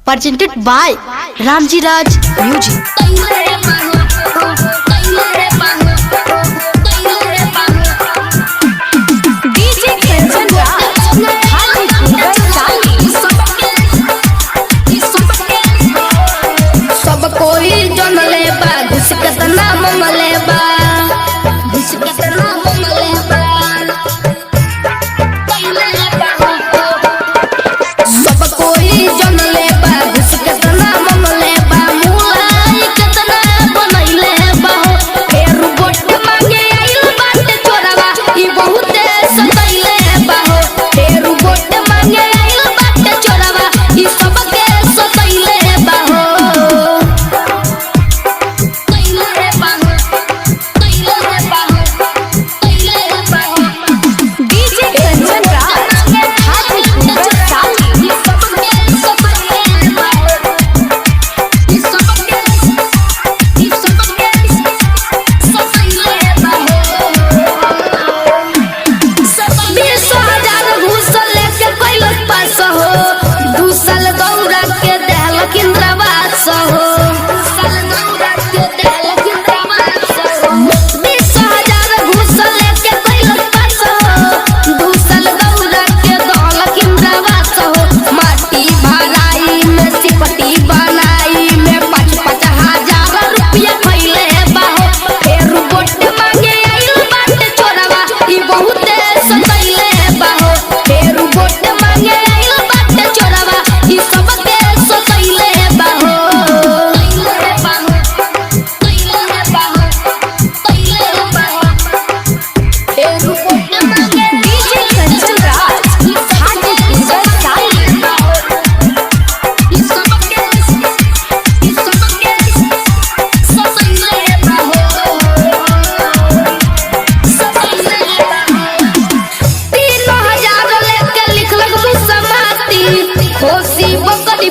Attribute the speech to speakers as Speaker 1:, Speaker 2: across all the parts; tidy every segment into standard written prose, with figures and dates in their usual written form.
Speaker 1: presented by Ramji Raj Music.
Speaker 2: सब कोई जन ले बा घुस के तना मंगले बा घुस के तना मंगले बा सब कोई जन ले बा घुस के तना मंगले बा मुलाई कितना बनैले बा फेर बोट मांगे आइल बाटे चोरवा ई बहुते सतैले बा फेर बोट मांगे आइल बाटे चोरवा ई सबके सतैले बा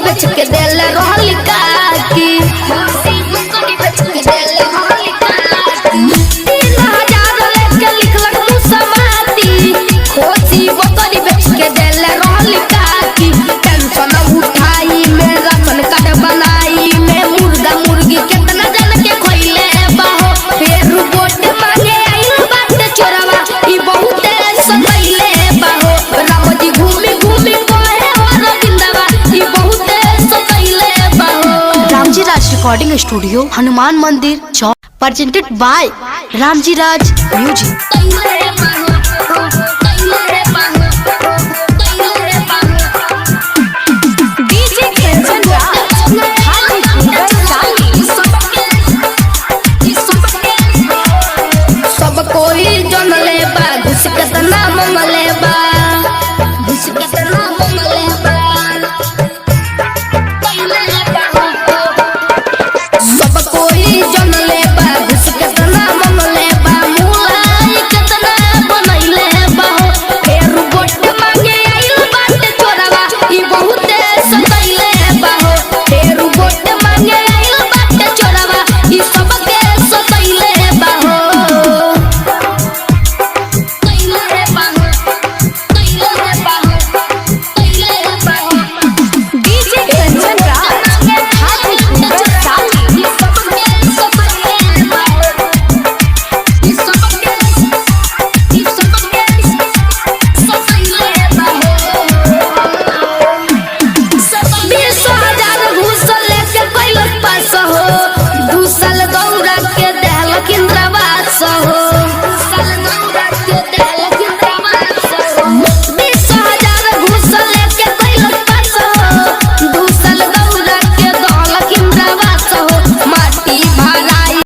Speaker 2: बेच के देल रहल काकी बकरी बेच के देल रहल काकी 3000 लेके लिखलक मुसमाती खोसी बकरी बेच के देल रहल काकी टेंशन उठाई में राशन कार्ड बनाई में मुर्गा मुर्गी कितना जन के खइले बाहो फेर बोट मांगे आइल बाटे चोरवा ई बहुते सतैले बाहो राम जी घूमी घूमी कहे हो रविंदवा ई बहुते
Speaker 1: Ramji Raj Recording Studio, Hanuman Mandir, Chowk, presented by Ramji Raj Music.